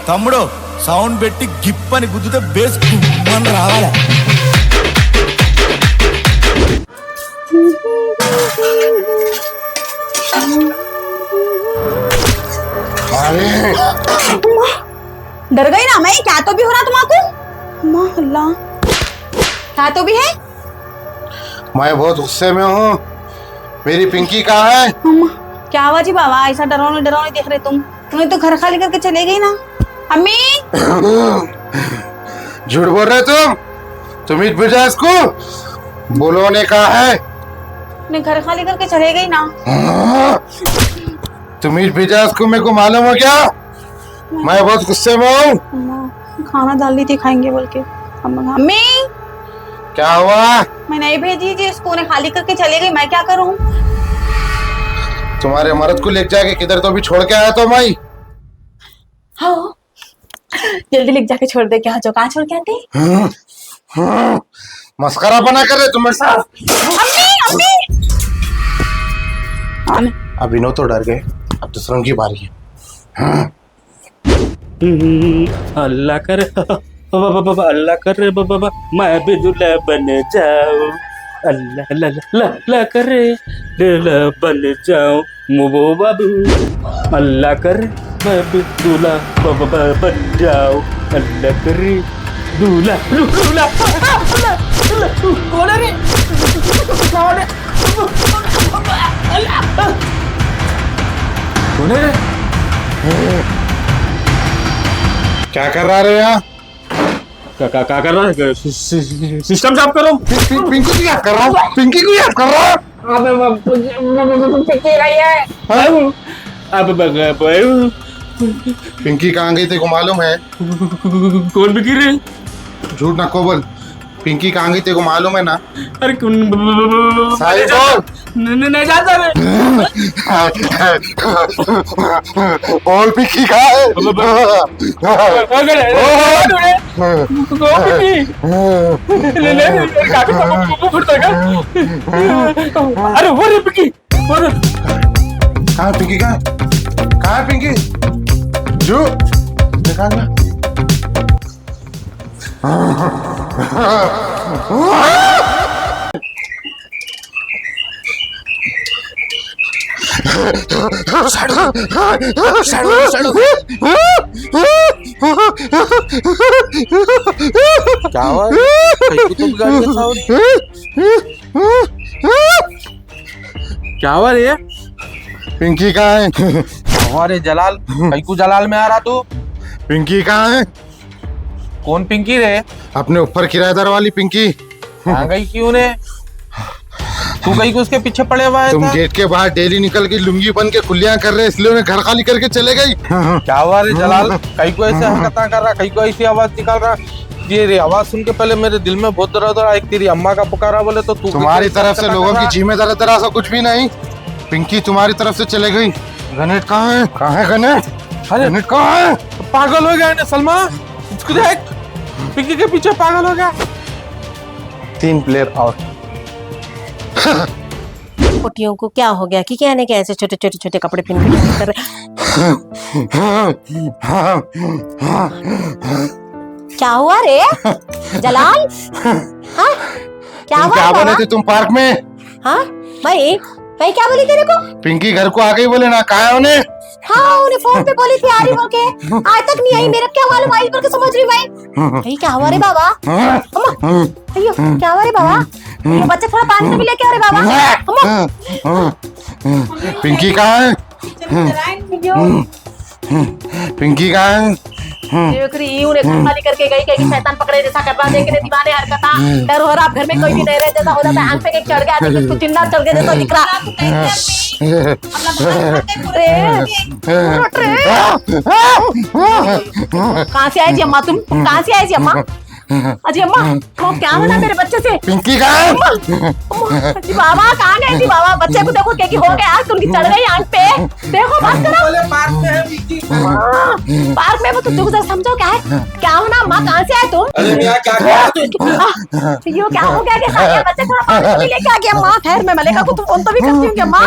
తమ్ముడు సౌండ్ పెట్టి గిప్ అని గుద్దుతే బేస్ గుమ్మని రావాలి. डर गई ना मैं, क्या तो भी हो रहा तुम्हारा? अम्मा अल्लाह, क्या तो भी है? मैं बहुत गुस्से में हूँ। मेरी पिंकी कहाँ है? अम्मा क्या हुआ जी बाबा, ऐसा डरावने डरावने देख रहे तुम्हें तो घर खाली करके चले गई ना। अम्मी झूठ बोल रहे तुम ईट भेजा इसको। बोलो ने कहा है? मैं घर खाली करके चले गई ना। तुम ईट भेजा इसको, मेरे को मालूम हो क्या? मैं बहुत गुस्से में हूँ। अम्मा खाना डाल दी थी खाएंगे बोल के। अम्मी क्या हुआ? मैं नहीं भेजी जी इसको, उन्हें खाली करके चले गई, मैं क्या करूँ? तुम्हारे मर्द को लेके जाके किधर तो भी छोड़ के आया तो मैं। हाँ जल्दी लेके जाके छोड़ दे। क्या जो कहाँ छोड़ के आते? मस्करा बना कर रहे तुम्हारे साथ। अम्मी अम्मी अब इनो तो डर गए, अब दूसरों की बारी है। अल्लाह कर अल्लाह कर बाबा, मैं भी दूल्हा बन जाऊं। अल्लाह अल्लाह करे दूल्हा बन जाऊं मुबो बाबू। अल्लाह कर मैं भी दूल्हा बाबा बन जाऊं। अल्लाह करे दूल्हा दूल्हा कौन है रे? कौन है? कौन है रे? क्या कर रहा है यहाँ? क्या कर रहा है? सिस्टम साफ करो। पिंकी को याद कर रहा हूँ, पिंकी को याद कर रहा हूँ। पिंकी कहाँ गई तेरे को मालूम है? कौन बिकी रे? झूठ ना को बोल। पिंकी कहाँ गई तेरे को मालूम है ना? अरे कौन सही बोल। नहीं जानता रे। बोल पिंकी कहाँ है? अरे वो रे पिंकी, कहाँ पिंकी? कहाँ है पिंकी? जो निकालना। क्या हुआ? क्या हुआ रे? पिंकी कहाँ है? अरे जलाल, कैकू जलाल में आ रहा तू? पिंकी कहाँ है? कौन पिंकी रे? अपने ऊपर किराएदार वाली पिंकी। कहाँ गई क्यों ने? तू गई को उसके पीछे पड़े हुआ है? तुम गेट के बाहर डेली निकल के लुंगी बन के कुल्लियां कर रहे, इसलिए उन्हें घर खाली करके चले गई। क्या हुआ रे जलाल? कैको ऐसे हरकतें कर रहा, कैको ऐसी आवाज निकाल रहा? ये रे आवाज सुन के पहले मेरे दिल में बहुत दर्द हो रहा है। तेरी अम्मा का पुकारा बोले तो तू तुम्हारी तरफ से लोगों की जिम्मेदारी तरह सा कुछ भी नहीं। पिंकी तुम्हारी तरफ से चले गई। गणेश कहाँ है? कहाँ है गणेश? गणेश कहाँ है? पागल हो गया सलमा, इसको देख, पिंकी के पीछे पागल हो गया। 3 प्लेयर आउट। पोटियों को क्या हो गया कि कहने के ऐसे छोटे छोटे छोटे कपड़े पहन के कर रहे? क्या हुआ रे जलाल? हाँ क्या हुआ? क्या बोले थे तुम पार्क में? हाँ भाई क्या बोली तेरे को? पिंकी घर को आ गई बोले ना, कहा है उन्हें? हाँ उन्हें फोन पे बोली थी आ रही बोल के, आज तक नहीं आई। मेरा क्या मालूम आई बोल के समझ रही भाई। भाई क्या हुआ रे बाबा? अयो क्या हुआ रे बाबा? ये बच्चे थोड़ा पानी तो भी लेके आ रे बाबा। पिंकी कहाँ है? पिंकी कहाँ है? देख रही उन्हें घर खाली करके गई, कहीं शैतान पकड़े जैसा कर रहा, देख रहे दीवाने हरकता। डर हो रहा, घर में कोई भी नहीं रहे जैसा हो जाता है। आंख पे एक चढ़ गया, कुछ चिन्ना चढ़ गया जैसा दिख रहा। कहाँ से आई जी अम्मा? तुम कहाँ से आई जी अम्मा? अजी अम्मा वो क्या बना मेरे बच्चे से? पिंकी कहाँ है? जी बाबा कहाँ गए जी बाबा? बच्चे को देखो क्या की हो गया, तुमकी चढ़ गई आंख पे। देखो बात करो। बोले पार्क में है पिंकी। पार्क में वो तुम जरा समझो क्या है, क्या होना? माँ कहाँ से आए तुम? अरे मियां क्या किया तू? यो क्या हो गया कि सारे बच्चे थोड़ा पानी भी लेके आ गया। माँ खैर मैं मलेका को तो फोन तो भी करती हूँ कि अम्मा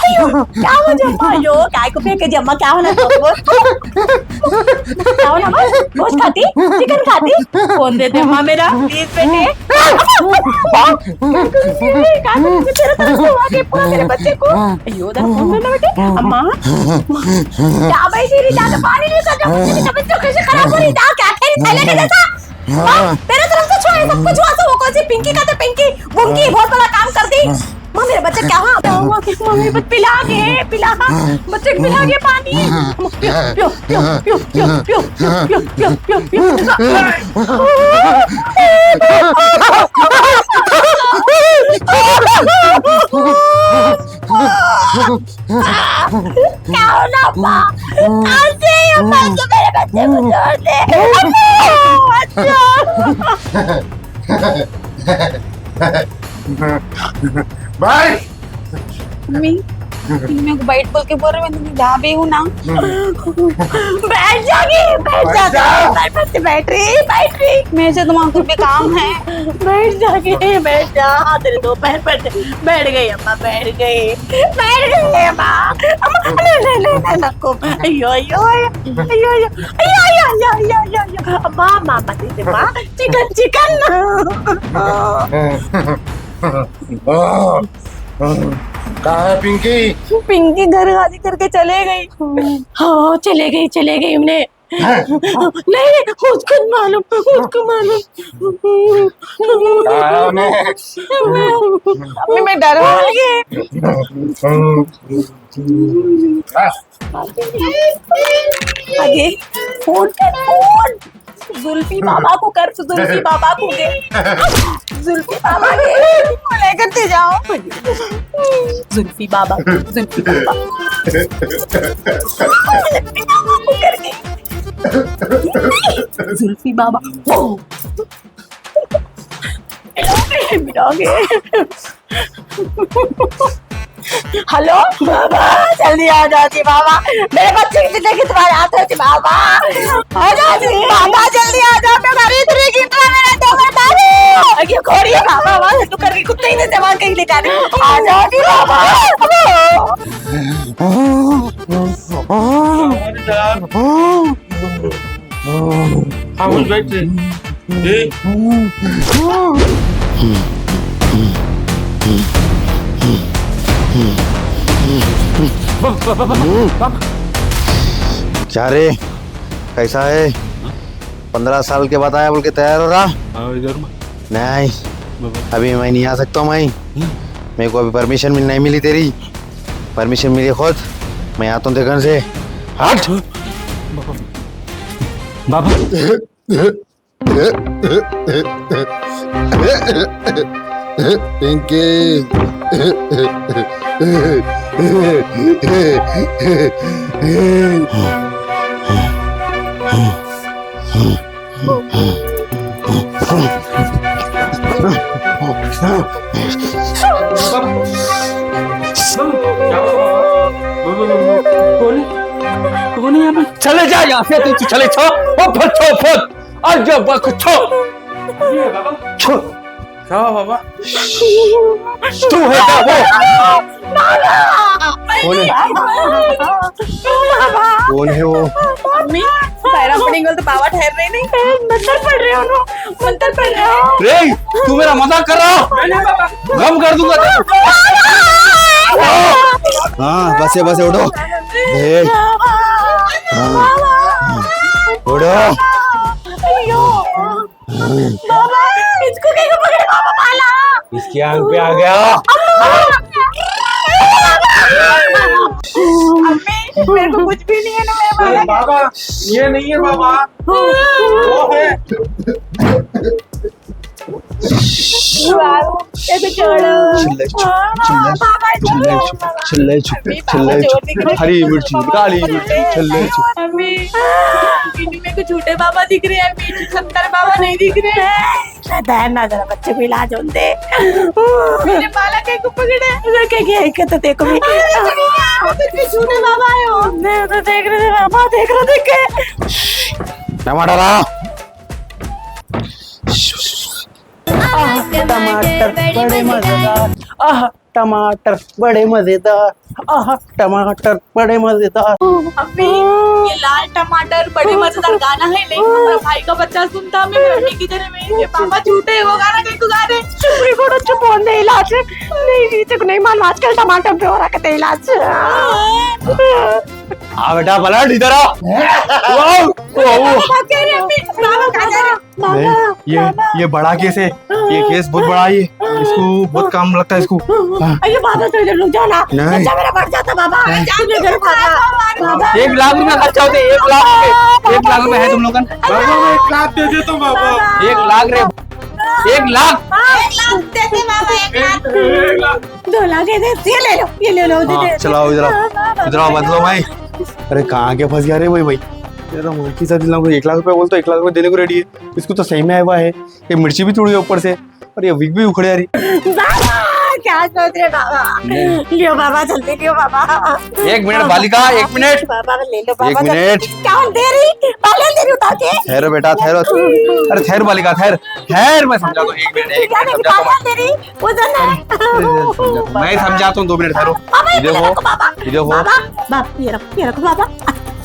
अयो क्या हो जी अम्मा? यो काय को फेंके जी अम्मा? क्या होना तो क्या होना अम्मा? गोश्त खाती, चिकन खाती? फोन दे दे अम्मा मेरा प्लीज बेटे। तेरे तरफ से हुआ कि पूरा मेरे बच्चे को। अयो उधर फोन देना बेटे। अम्मा क्या बैठी रही, जाके पानी लेकर जा, मेरी तबीयत तो कैसे खराब हो रही, जा क्या खेली थैले के जैसा। तेरे तरफ से छुआ सब कुछ हुआ। सब वो कौन सी पिंकी का तो पिंकी बुंकी बहुत बड़ा काम कर दी। माँ मेरे बच्चे क्या हुआ? मम्मी बस पिला बच्चे को पिला के पानी। पियो पियो पियो पियो पियो पियो पियो पियो पियो क्या होना अम्मा? ऐसे ही अम्मा तो मेरे बच्चे को छोड़ दे। भाई मम्मी मेरे को बैठ बोल के बोल रहे, मैं जहाँ भी हूँ ना। बैठ जागी, बैठ रही। मेरे से तुम्हारा भी काम है। बैठ जा। हाँ, तेरे दो पैर पर बैठ गई अम्मा, बैठ गई अम्मा। ले नको। अयो अम्मा मामा दे माँ चिकन। कहाँ है पिंकी? पिंकी घर खाली करके चले गई। हाँ चले गई हमने। नहीं उसको मालूम। अम्मी मैं डर गई। आगे फोन जुल्फी बाबा को कर। जुल्फी बाबा को लेकर के जाओ। जुल्फी बाबा को करके जुल्फी बाबा हेलो बाबा जल्दी आ जाओ जी बाबा, मेरे बच्चे की जिंदगी तुम्हारे हाथ है जी बाबा। आ जाओ जी बाबा, जल्दी आ जाओ। मैं खरीद रही की मेरा तो बाबू ये खोड़ी है बाबा, वहां तू करके कुत्ते ही ने जवान कहीं ले जाने। आ जाओ जी बाबा। हाँ बोल बैठ क्या रे, कैसा है? 15 साल के बाद आया बोल के तैयार हो रहा? नहीं अभी मैं नहीं आ सकता। मेरे को अभी परमिशन नहीं मिली, तेरी परमिशन मिली खुद। मैं आता हूँ तेरे घर से। हट बाबा। पिंकी कौन है यहाँ पे? चले जा यहाँ से, तू चले छो आज छो। ये बाबा छो क्या बाबा? तू है क्या वो? कौन है वो? मम्मी पैरा पड़ेंगे तो बाबा ठहर रहे नहीं। मंत्र पढ़ रहे हो। रे तू मेरा मजाक कर रहा हो? गम कर दूंगा तेरे। हाँ बस उठो, उठो। बाबा इसको कैसे पकड़े बाबा माला? इसकी आंख पे आ गया। मम्मी मेरे को कुछ भी नहीं है ना। अरे बाबा ये नहीं है बाबा, वो है। बाबू कैसे छोड़ो हरी मिर्ची काली मिर्ची छल्ले अम्मी मीनू मेरे को झूठे बाबा दिख रहे हैं मीनू शंकर बाबा नहीं दिख रहे हैं ध्यान ना जरा बच्चे को इलाज होते मेरे बाला के को पकड़े अगर के तो देखो भी झूठे बाबा आए हो मैं तो देख रहे थे बाबा देख रहे थे के टमाटर ला टमाटर बड़े मजेदार आह टमाटर बड़े मजेदार आह टमाटर बड़े मजेदार। अम्मी ये लाल टमाटर बड़े मजेदार गाना है नहीं हमारा भाई का बच्चा सुनता हमें मम्मी की तरह में ये पापा झूठे वो गाना कहीं को गा रहे चुपड़ी को चुप होने इलाज नहीं रीचे को नहीं मालूम आजकल टमाटर पे हो रहा है इलाज आ बेटा पलट इधर आ ये बड़ा केस है ये केस बहुत बड़ा है इसको बहुत काम लगता है इसको अरे बाबा तो इधर रुक जाओ ना बच्चा मेरा बढ़ जाता बाबा बाबा 1 लाख रुपए खर्चा होते 1 लाख 1 लाख रुपए है तुम लोगन 1 लाख दे दे तो बाबा 1 लाख रे 1 लाख 1 लाख दे दे बाबा 1 लाख 2 लाख दे ये ले लो चलाओ इधर आओ बदलो भाई अरे कहाँ के फंस गया रे भाई तेरा मुर्गी सा दिला 1 लाख रुपए बोल तो 1 लाख रुपए देने को रेडी है इसको तो सही में आया हुआ है ये मिर्ची भी तोड़ी है ऊपर से और ये विग भी उखड़े आ रही बाबा क्या सोच रहे बाबा लियो बाबा जल्दी लियो बाबा 1 मिनट बालिका 1 मिनट बाबा ले लो बाबा 1 मिनट क्या दे रही पहले दे रही उतार के ठहरो बेटा ठहरो अरे ठहर बालिका ठहर मैं समझा दूं 1 मिनट क्या नहीं बाबा दे रही वजन है मैं समझाता हूँ 2 मिनट ठहरो ये देखो बाबा ये रखो बाबा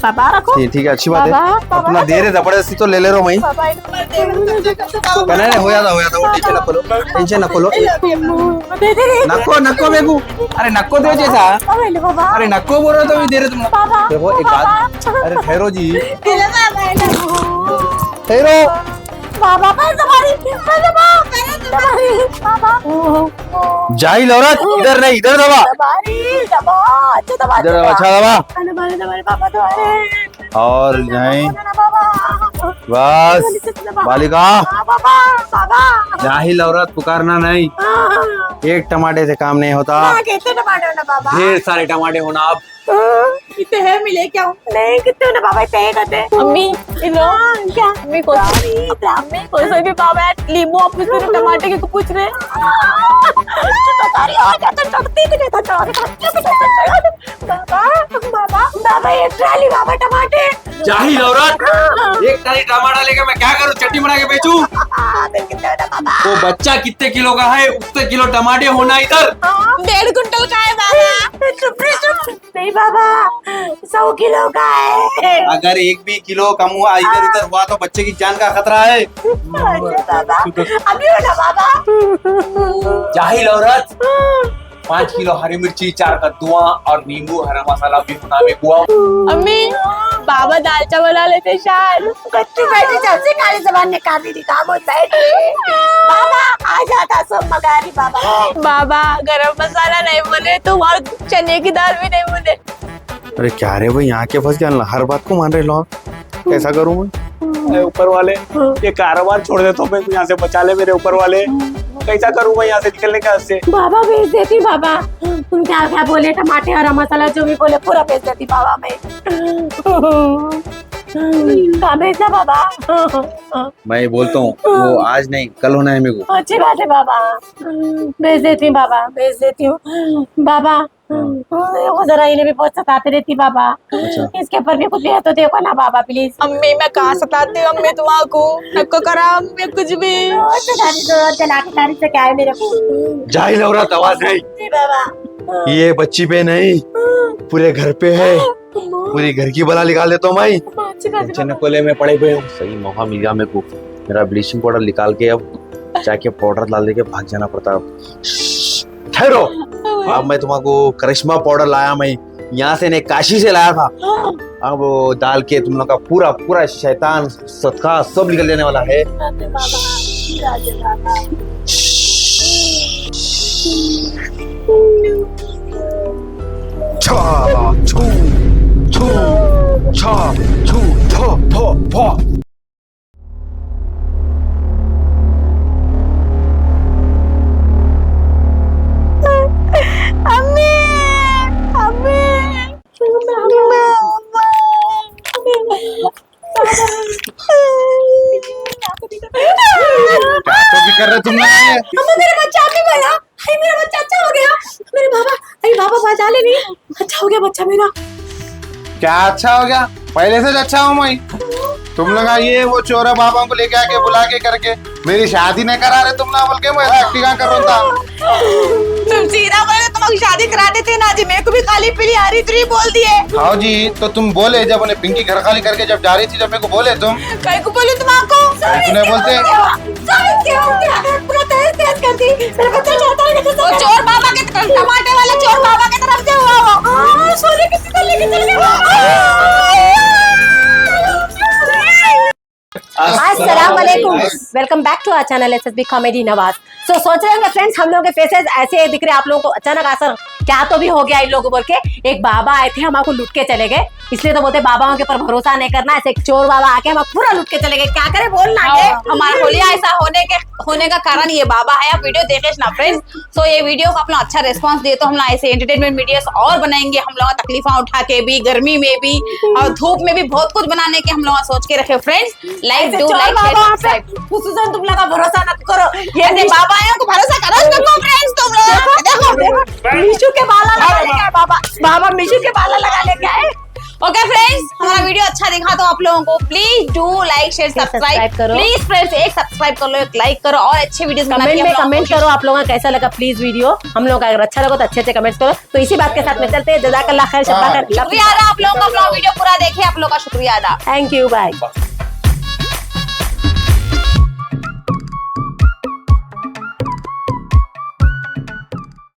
बाबा रखो ठीक है अच्छी बात है अपना दे रहे जबरदस्ती तो ले ले रहा हूँ मैं नहीं हो जाता वो टेंशन न खोलो नको बेगू अरे नको दो जैसा अरे नको बोल रहे तो भी दे रहे तुम देखो एक बात अरे ठहरो जी ठहरो बाबा जाहिल औरत इधर नहीं इधर दबा इधर अच्छा दबा और नहीं बस बालिका जाहिल औरत पुकारना नहीं एक टमाटे से काम नहीं होता कितने टमाटर ना बाबा ढेर सारे टमाटे होना अब कितने है मिले क्या नहीं कितने ना बाबा तय करते अम्मी इनो क्या अम्मी कोई सा भी बाबा लींबू ऑफिस में टमाटर के को पूछ रहे बाबा ये ट्राली बाबा टमाटर जाहिल औरत 1 ट्राली टमाटर लेके मैं क्या करूँ चटनी बना के बेचूं वो बच्चा कितने किलो का है उतने किलो टमाटे होना इधर 1.5 कुंटल का है बाबा नहीं बाबा 100 किलो का है अगर 1 भी किलो कम हुआ इधर उधर हुआ तो बच्चे की जान का खतरा है बाबा अभी हो ना बाबा जाहिल औरत 5 किलो हरी मिर्ची 4 कद्दुआ और नींबू हरा मसाला भी बना में हुआ अम्मी बाबा दाल चावल वाले थे शायद कच्ची बैठी सबसे काली जबान निकाल दी काम होता है बाबा आ जाता सब मगारी बाबा बाबा गरम मसाला नहीं बोले तो और चने की दाल भी नहीं बोले अरे क्या रे भाई यहाँ के फंस गया हर बात को मान रहे लोग कैसा करूँ मैं ऊपर वाले ये कारोबार छोड़ देता हूँ मैं यहाँ से बचा ले मेरे ऊपर वाले कैसा करूँगा यहाँ से निकलने का से बाबा भेज देती बाबा तुम क्या क्या बोले टमाटर हरा मसाला जो भी बोले पूरा भेज देती बाबा मैं कहाँ भेजना बाबा मैं बोलता हूँ वो आज नहीं कल होना है मेरे को अच्छी बात है बाबा भेज देती हूँ बाबा भेज देती हूँ बाबा वो जरा इन्हें भी बहुत सताते रहती बाबा इसके ऊपर भी कुछ है तो देखो ना बाबा प्लीज अम्मी मैं कहाँ सताती हूँ अम्मी तुम्हारा नको करा अम्मी कुछ भी चला के तारीफ से क्या है मेरे को जाहिल औरत आवाज नहीं जी बाबा ये बच्ची पे नहीं पूरे घर पे है पूरी घर की बला निकाल देता हूँ मैं चनकोले में पड़े हुए सही मौका मिल गया मेरे को मेरा ब्लीचिंग पाउडर निकाल के अब जाके पाउडर डाल दे के भाग जाना पड़ता ठहरो अब मैं तुम्हारे करिश्मा पाउडर लाया मैं यहाँ से नहीं काशी से लाया था अब वो डाल के तुम लोग का पूरा पूरा शैतान सदका सब निकल जाने वाला है छा छू छू छा छू थो थो थो कर रहे तुम लोग? अम्मा मेरा बच्चा आपने बोला, हाय मेरा बच्चा अच्छा हो गया। मेरे बाबा, अरे बाबा बात डाले नहीं, अच्छा हो गया बच्चा मेरा। क्या अच्छा हो गया? पहले से अच्छा हूँ मैं। तुम लोग आइए वो चोरा बाबा को लेके आके बुला के करके मेरी शादी नहीं करा रहे तुम लोग, बोल के मैं एक्टिंग कर रहा था। तुम सीधा बोले तुम्हारी शादी करा देते ना जी, मेरे को भी काली पीली आ रही थी बोल दिए। हाँ जी, तो तुम बोले जब उन्हें पिंकी घर खाली करके जब जा रही थी, जब मेरे को बोले तुम कहीं को बोले तुमको नहीं बोलते। पूरा तेज तेज कर दी, मेरा बच्चा चाहता है कि वो चोर बाबा के तरफ, टमाटे वाले चोर बाबा के तरफ से हुआ वो। सोने की चीज़ लेके चल गया। अस्सलाम वालेकुम, welcome back to our channel SSB comedy Nawaz. So सोच रहे होंगे फ्रेंड्स, हम लोगों के फेसेस ऐसे दिख रहे हैं आप लोगों को, अचानक असर क्या तो भी हो गया इन लोगों बोल के। एक बाबा आए थे, हमको लूट के चले गए, इसलिए तो बोलते बाबाओं के पर भरोसा नहीं करना। ऐसे एक चोर बाबा आके हम पूरा लूट के चले गए, क्या करे बोलना के। हमारा होलिया ऐसा होने का कारण ये बाबा है। आप वीडियो देखे ना फ्रेंड्स, सो ये वीडियो को अपना अच्छा रिस्पांस दे तो हम लोग ऐसे एंटरटेनमेंट वीडियोस और बनाएंगे। हम लोग तकलीफा उठा के भी, गर्मी में भी और धूप में भी बहुत कुछ बनाने के हम लोग सोच के रखे। Friends like do like subscribe. खुसूसन तुम लोग भरोसा मत करो, ऐसे बाबा आए को भरोसा करो ना फ्रेंड्स तुम लोग। देखो मिशू के बाला लगा लेके आए बाबा, बाबा मिशू के बाला लगा लेके आए। ओके फ्रेंड्स, हमारा वीडियो अच्छा दिखा तो आप लोगों को please do like share subscribe करो। प्लीज फ्रेंड्स, एक सब्सक्राइब कर लो, एक लाइक करो और अच्छे वीडियोस बनाने कमेंट में कमेंट करो आप लोगों का कैसा लगा प्लीज वीडियो। हम लोग का अगर अच्छा लगा तो अच्छे से कमेंट्स करो। तो इसी बात के साथ में चलते हैं। जज़ाकल्लाह खैर, शब्बा खैर, शुक्रिया अदा आप लोगों का वीडियो पूरा देखे, आप लोगों का शुक्रिया अदा। Thank you, bye.